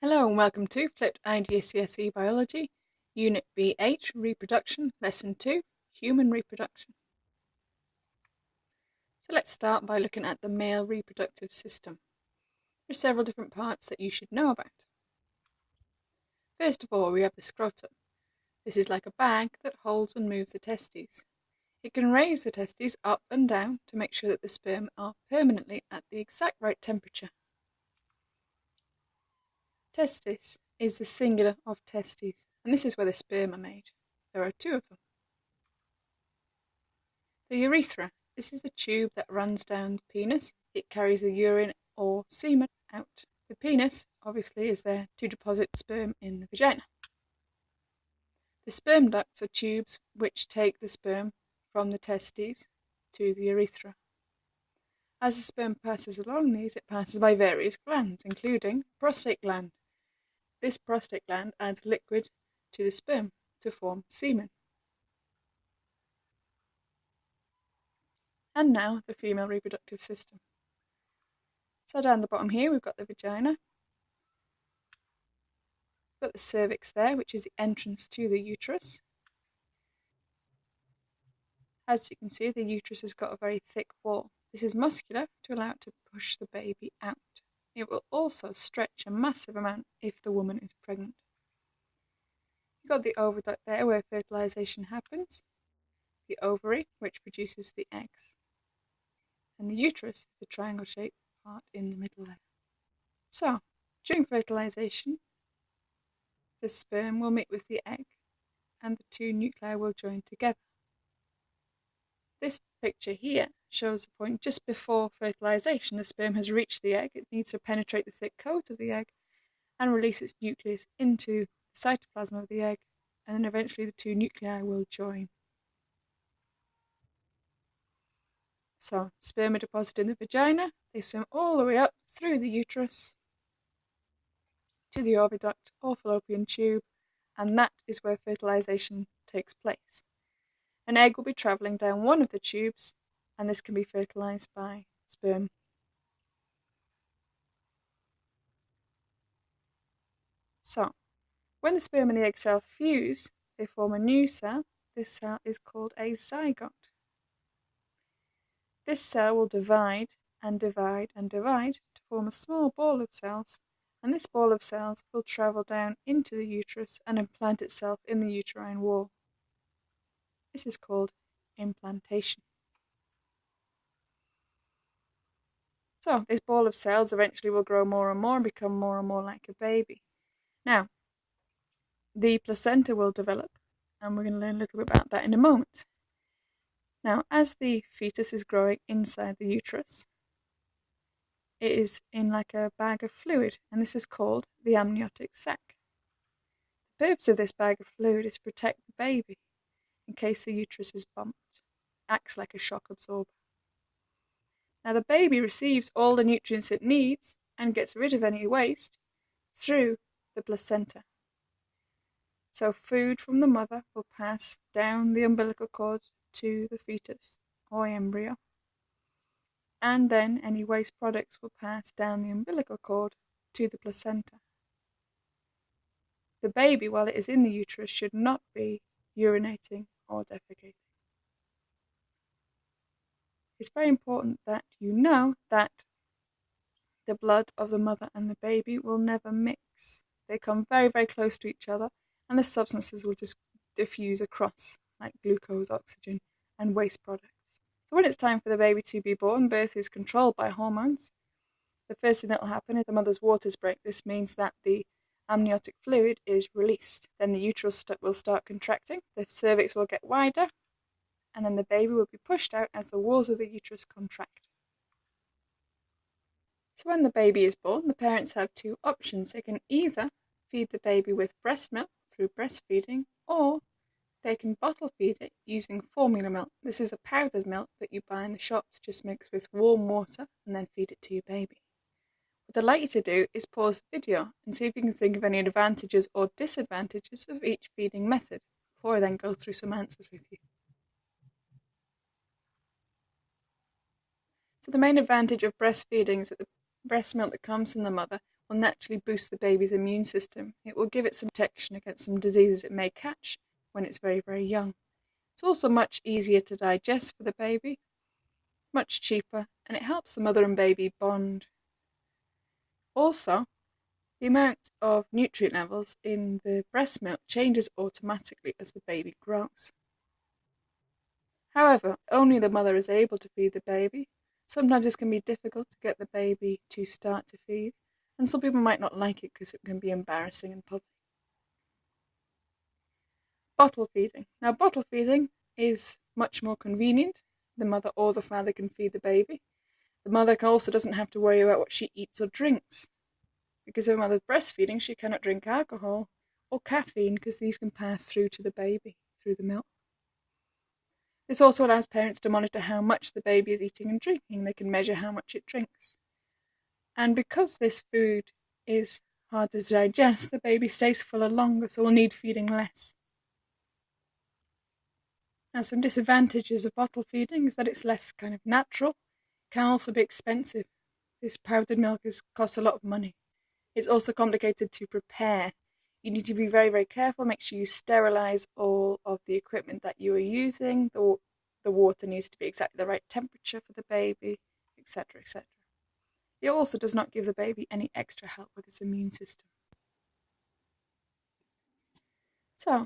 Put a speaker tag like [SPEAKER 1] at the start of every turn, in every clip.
[SPEAKER 1] Hello and welcome to Flipped IGCSE Biology, Unit B8, Reproduction, Lesson 2, Human Reproduction. So let's start by looking at the male reproductive system. There are several different parts that you should know about. First of all, we have the scrotum. This is like a bag that holds and moves the testes. It can raise the testes up and down to make sure that the sperm are permanently at the exact right temperature. Testis is the singular of testes, and this is where the sperm are made. There are two of them. The urethra. This is the tube that runs down the penis. It carries the urine or semen out. The penis, obviously, is there to deposit sperm in the vagina. The sperm ducts are tubes which take the sperm from the testes to the urethra. As the sperm passes along these, it passes by various glands, including prostate gland. This prostate gland adds liquid to the sperm to form semen. And now the female reproductive system. So down the bottom here we've got the vagina. We've got the cervix there, which is the entrance to the uterus. As you can see, the uterus has got a very thick wall. This is muscular to allow it to push the baby out. It will also stretch a massive amount if the woman is pregnant. You've got the oviduct there where fertilization happens, the ovary which produces the eggs, and the uterus is the triangle-shaped part in the middle there. So, during fertilization, the sperm will meet with the egg and the two nuclei will join together. This picture here shows the point just before fertilization. The sperm has reached the egg. It needs to penetrate the thick coat of the egg and release its nucleus into the cytoplasm of the egg, and then eventually the two nuclei will join. So, sperm are deposited in the vagina. They swim all the way up through the uterus to the oviduct or fallopian tube, and that is where fertilization takes place. An egg will be travelling down one of the tubes, and this can be fertilized by sperm. So, when the sperm and the egg cell fuse, they form a new cell. This cell is called a zygote. This cell will divide and divide and divide to form a small ball of cells, and this ball of cells will travel down into the uterus and implant itself in the uterine wall. This is called implantation. So, this ball of cells eventually will grow more and more and become more and more like a baby. Now, the placenta will develop, and we're going to learn a little bit about that in a moment. Now, as the fetus is growing inside the uterus, it is in like a bag of fluid, and this is called the amniotic sac. The purpose of this bag of fluid is to protect the baby in case the uterus is bumped. It acts like a shock absorber. Now, the baby receives all the nutrients it needs and gets rid of any waste through the placenta. So food from the mother will pass down the umbilical cord to the fetus or embryo, and then any waste products will pass down the umbilical cord to the placenta. The baby, while it is in the uterus, should not be urinating or defecating. It's very important that you know that the blood of the mother and the baby will never mix. They come very, very close to each other, and the substances will just diffuse across, like glucose, oxygen, and waste products. So when it's time for the baby to be born, birth is controlled by hormones. The first thing that will happen is the mother's waters break. This means that the amniotic fluid is released. Then the uterus will start contracting, the cervix will get wider, and then the baby will be pushed out as the walls of the uterus contract. So when the baby is born, the parents have two options. They can either feed the baby with breast milk through breastfeeding, or they can bottle feed it using formula milk. This is a powdered milk that you buy in the shops, just mixed with warm water, and then feed it to your baby. What I'd like you to do is pause the video and see if you can think of any advantages or disadvantages of each feeding method, before I then go through some answers with you. So the main advantage of breastfeeding is that the breast milk that comes from the mother will naturally boost the baby's immune system. It will give it some protection against some diseases it may catch when it's very, very young. It's also much easier to digest for the baby, much cheaper, and it helps the mother and baby bond. Also, the amount of nutrient levels in the breast milk changes automatically as the baby grows. However, only the mother is able to feed the baby. Sometimes this can be difficult to get the baby to start to feed, and some people might not like it because it can be embarrassing in public. Bottle feeding. Now, bottle feeding is much more convenient. The mother or the father can feed the baby. The mother also doesn't have to worry about what she eats or drinks. Because if a mother's breastfeeding, she cannot drink alcohol or caffeine because these can pass through to the baby through the milk. This also allows parents to monitor how much the baby is eating and drinking. They can measure how much it drinks. And because this food is hard to digest, the baby stays fuller longer, so will need feeding less. Now, some disadvantages of bottle feeding is that it's less kind of natural. It can also be expensive. This powdered milk costs a lot of money. It's also complicated to prepare. You need to be very, very careful. Make sure you sterilize all of the equipment that you are using. The water needs to be exactly the right temperature for the baby, etc., etc. It also does not give the baby any extra help with its immune system. So,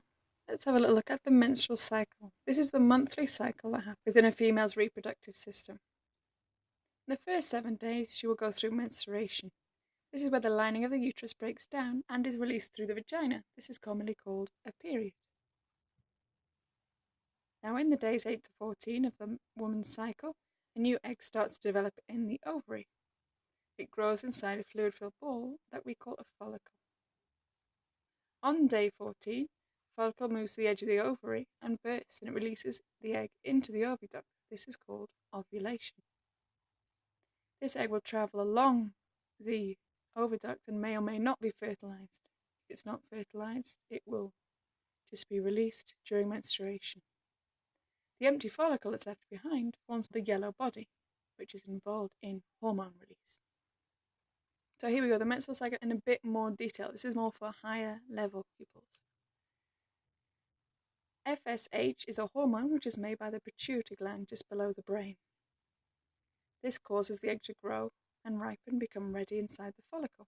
[SPEAKER 1] let's have a little look at the menstrual cycle. This is the monthly cycle that happens within a female's reproductive system. In the first 7 days, she will go through menstruation. This is where the lining of the uterus breaks down and is released through the vagina. This is commonly called a period. Now, in the days 8 to 14 of the woman's cycle, a new egg starts to develop in the ovary. It grows inside a fluid-filled ball that we call a follicle. On day 14, the follicle moves to the edge of the ovary and bursts, and it releases the egg into the oviduct. This is called ovulation. This egg will travel along the oviduct and may or may not be fertilized. If it's not fertilized, it will just be released during menstruation. The empty follicle that's left behind forms the yellow body, which is involved in hormone release. So here we go, the menstrual cycle in a bit more detail. This is more for higher level pupils. FSH is a hormone which is made by the pituitary gland just below the brain. This causes the egg to grow and ripen, become ready inside the follicle.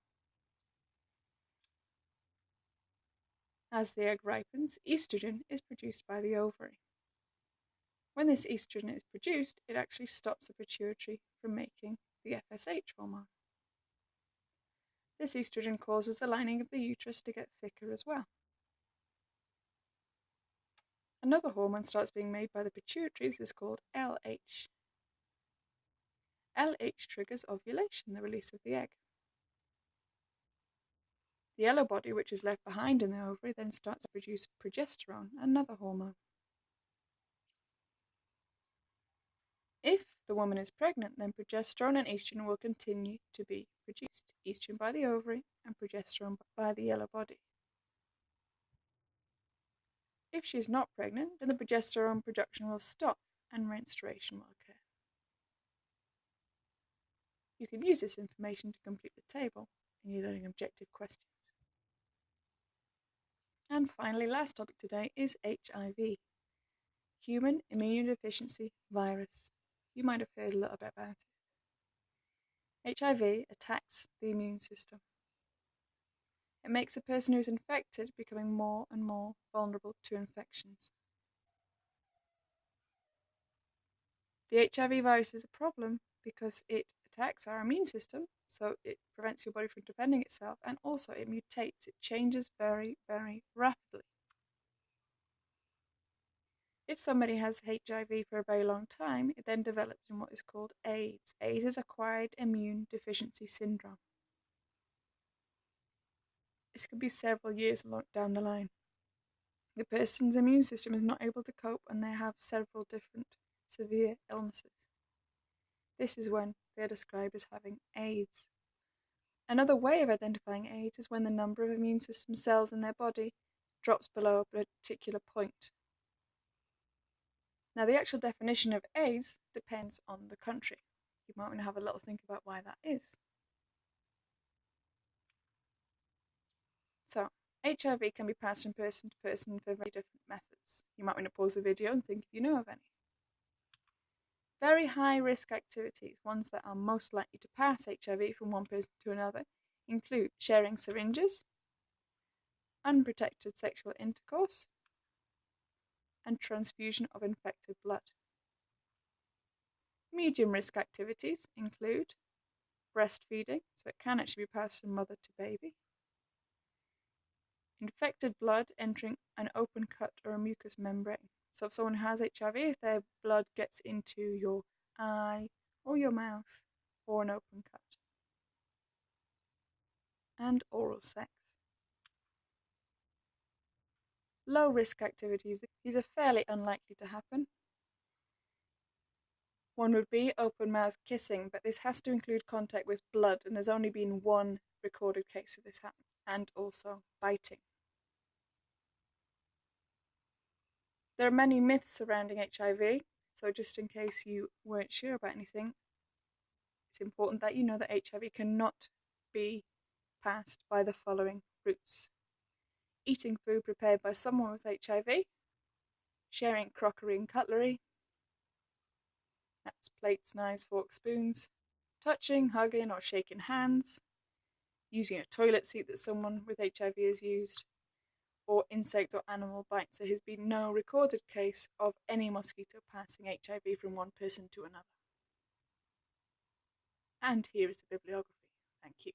[SPEAKER 1] As the egg ripens, estrogen is produced by the ovary. When this estrogen is produced, it actually stops the pituitary from making the FSH hormone. This estrogen causes the lining of the uterus to get thicker as well. Another hormone starts being made by the pituitary. This is called LH. LH triggers ovulation, the release of the egg. The yellow body, which is left behind in the ovary, then starts to produce progesterone, another hormone. If the woman is pregnant, then progesterone and estrogen will continue to be produced. Estrogen by the ovary and progesterone by the yellow body. If she is not pregnant, then the progesterone production will stop and menstruation will occur. You can use this information to complete the table in your learning objective questions. And finally, last topic today is HIV. Human immunodeficiency virus. You might have heard a little bit about it. HIV attacks the immune system. It makes a person who is infected becoming more and more vulnerable to infections. The HIV virus is a problem because it attacks our immune system, so it prevents your body from defending itself, and also it mutates. It changes very, very rapidly. If somebody has HIV for a very long time, it then develops in what is called AIDS. AIDS is acquired immune deficiency syndrome. This could be several years down the line. The person's immune system is not able to cope and they have several different severe illnesses. This is when they are described as having AIDS. Another way of identifying AIDS is when the number of immune system cells in their body drops below a particular point. Now, the actual definition of AIDS depends on the country. You might want to have a little think about why that is. HIV can be passed from person to person for very different methods. You might want to pause the video and think if you know of any. Very high risk activities, ones that are most likely to pass HIV from one person to another, include sharing syringes, unprotected sexual intercourse, and transfusion of infected blood. Medium risk activities include breastfeeding, so it can actually be passed from mother to baby, infected blood entering an open cut or a mucous membrane. So if someone has HIV, if their blood gets into your eye or your mouth or an open cut. And oral sex. Low risk activities, these are fairly unlikely to happen. One would be open mouth kissing, but this has to include contact with blood, and there's only been one recorded case of this happening. And also biting. There are many myths surrounding HIV, so just in case you weren't sure about anything, it's important that you know that HIV cannot be passed by the following routes: eating food prepared by someone with HIV, sharing crockery and cutlery, that's plates, knives, forks, spoons, touching, hugging or shaking hands, using a toilet seat that someone with HIV has used, or insect or animal bites. There has been no recorded case of any mosquito passing HIV from one person to another. And here is the bibliography. Thank you.